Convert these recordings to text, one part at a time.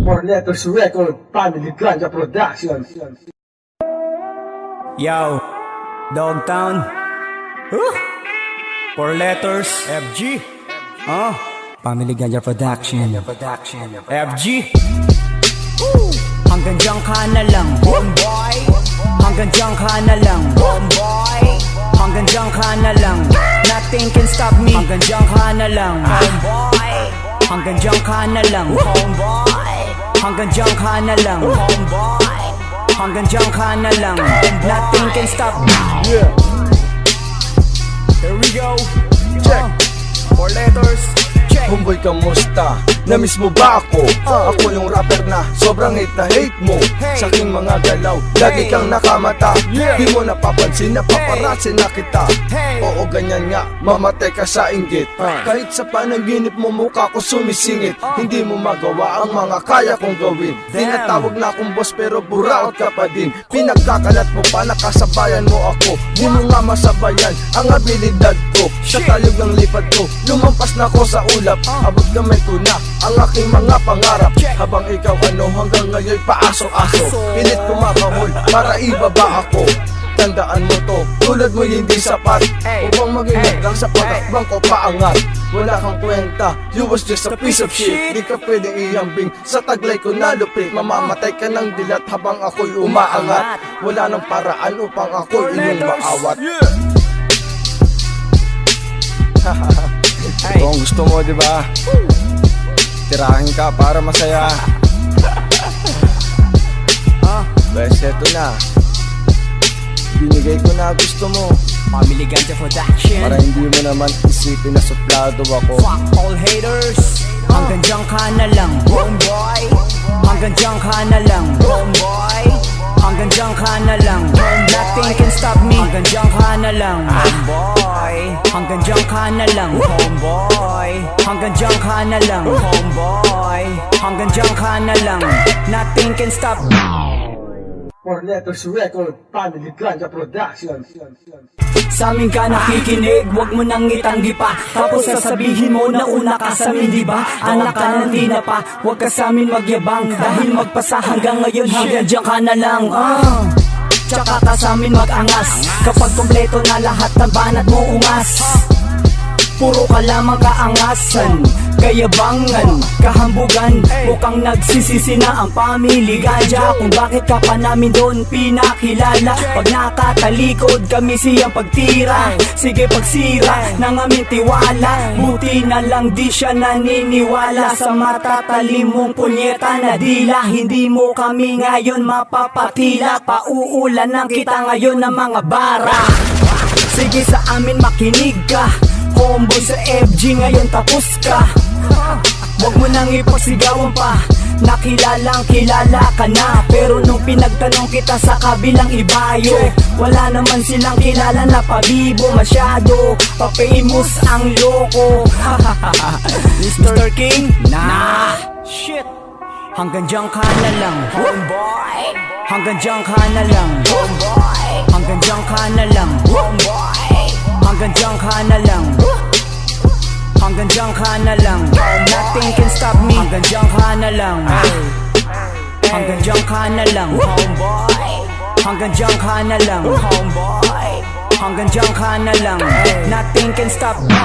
4 Letters Record, Family Ganja Production. Yo, Dogtown. 4 letters, FG. Family Ganja Production. FG. Hanggang diyan ka na lang, homeboy. Hanggang diyan ka na lang, homeboy. Hanggang diyan ka na lang, nothing can stop me. Hanggang diyan ka na lang, homeboy. Hanggang diyan ka na lang, homeboy. Hanggang diyan ka na lang, homeboy. Hanggang diyan ka na lang, nothing can stop me. Yeah. Here we go. Check. 4 letters. Check. Homeboy, kamusta? Namiss mo ba ako? Ako yung rapper na sobrang hate mo. Sa aking mga galaw, lagi kang nakamata. Di mo napapansin na paparazzi na kita. Oo, ganyan nga, mamatay ka sa inggit. Kahit sa panaginip mo mukha ko sumisingit. Hindi mo magawa ang mga kaya kong gawin. Tinatawag na akong boss pero buraot ka pa din. Pinagkakalat mo pa, nakasabayan mo ako. Di mo nga masabayan ang abilidad ko. Sa talog ng lipad ko, lumampas na ako sa ulap. Abot kamay ko na ang aking mga pangarap. Habang ikaw hanggang ngayon paaso-aso. Pilit kumakahol para ibaba ako. Tandaan mo to, tulad mo hindi sapat. Upang mag-ingat lang sa pagkakbang ko paangat. Wala kang kwenta, you was just a piece of shit. Di ka pwedeng iyambing sa taglay ko na lupit. Mamamatay ka ng dilat habang ako'y umaangat. Wala nang paraan upang ako'y inyong maawat. Kung gusto mo, di ba? Tirahin ka para masaya. Bes, eto na. Binigay ko na gusto mo. Family Ganja Production. Para hindi mo naman isipin na suplado ako. Fuck all haters. Hanggang diyan ka na lang, homeboy. Hanggang diyan ka na lang, homeboy. Hanggang diyan ka na lang, nothing can stop me. Hanggang diyan ka na lang, homeboy. Hanggang diyan ka na lang, homeboy. Hanggang diyan ka na lang, homeboy. Hanggang diyan ka na lang, nothing can stop me. 4 Letters Record, Family Ganja Production. Sa amin ka nakikinig, wag mo nang itanggi pa. Tapos sasabihin mo na una ka sa amin, diba? Anak ka na di na pa, wag ka sa amin magyabang. Dahil magpasa hanggang ngayon, hanggang diyan ka na lang. Tsaka ka sa amin mag-angas kapag kompleto na lahat ng banat mo ungas. Puro ka lamang kaangasan, kayabangan, kahambugan. Mukhang nagsisisi na ang Family Ganja kung bakit ka pa namin doon pinakilala. Pag nakatalikod kami siyang pagtira, sige pagsira ng aming tiwala. Buti na lang di siya naniniwala sa matatalim mong punyeta na dila. Hindi mo kami ngayon mapapatila, pauulan ng kita ngayon ng mga bara. Sige sa amin makinig ka, homeboy sa FG ngayon tapos ka. Wag mo nang ipagsigawan pa, nakilalang kilala ka na. Pero nung pinagtanong kita sa kabilang ibayo, wala naman silang kilala na pabibo. Masyado pa-famous ang loko. Mr. King? Nah, shit. Hanggang diyan ka na lang, homeboy. Hanggang diyan ka na lang, homeboy. Hanggang diyan ka na lang, homeboy. Hanggang diyan ka na lang, hanggang diyan ka na lang, nothing can stop me. Hanggang diyan ka na lang, hanggang diyan ka na lang, homeboy. Hanggang diyan ka na lang, homeboy. Hanggang diyan ka na lang, nothing can stop me.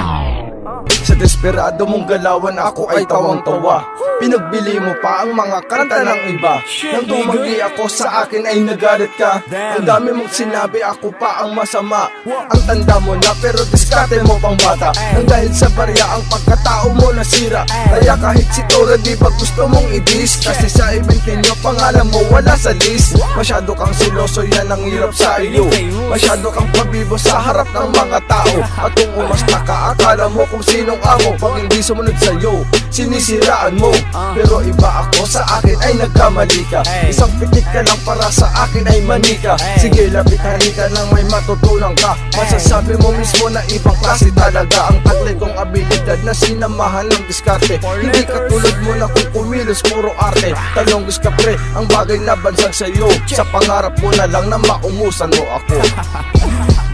Sa desperado mong galawan ako ay tawang-tawa. Pinagbili mo pa ang mga kanta ng iba. Nang tumanggi ako sa akin ay nagalit ka. Ang dami mong sinabi, ako pa ang masama. Ang tanda mo na pero diskarte mo pang bata. Nang dahil sa barya ang pagkatao mo nasira. Kaya kahit si Tora di ba gusto mong i-diss. Kasi sa event ninyo pangalan mo wala sa list. Masyado kang siloso, yan ang hirap sa iyo. Masyado kang pabibo sa harap ng mga tao. At kung umasta ka, akala mo kung sinong amo. Pag hindi sumunod sa'yo, sinisiraan mo. Pero iba ako, sa akin ay nagkamali ka. Isang pitik ka lang para sa akin ay manika. Sige lapitan ka nang may matutunan ka. Masasabi mo mismo na ibang klase talaga ang taglay kong abilidad na sinamahan ng diskarte. Hindi katulad mo na kung kumilos puro arte. Talonggis ka pre, ang bagay na bansag sa'yo. Sa pangarap mo na lang na maumusan mo ako.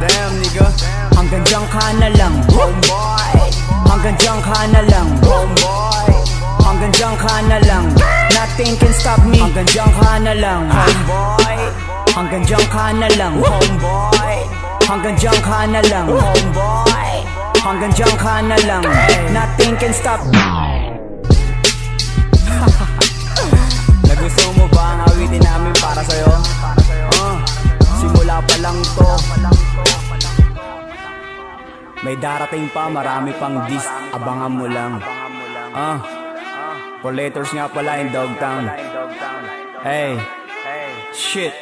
Damn nigga. Hanggang diyan ka na lang, homeboy. Hanggang diyan ka na lang, homeboy. Hanggang diyan ka na lang, nothing Nothing can stop me. Hanggang dyan ka na lang, homeboy. Hanggang dyan ka na lang, homeboy. Hanggang dyan ka na lang, homeboy. Hanggang dyan ka na lang, nothing can stop me. Nagustuhan mo ba ang awitin namin para sa'yo? Simula pa lang to. May darating pa, marami pang dis, abangan mo lang. For letters nga pala in Dogtown. Hey, shit.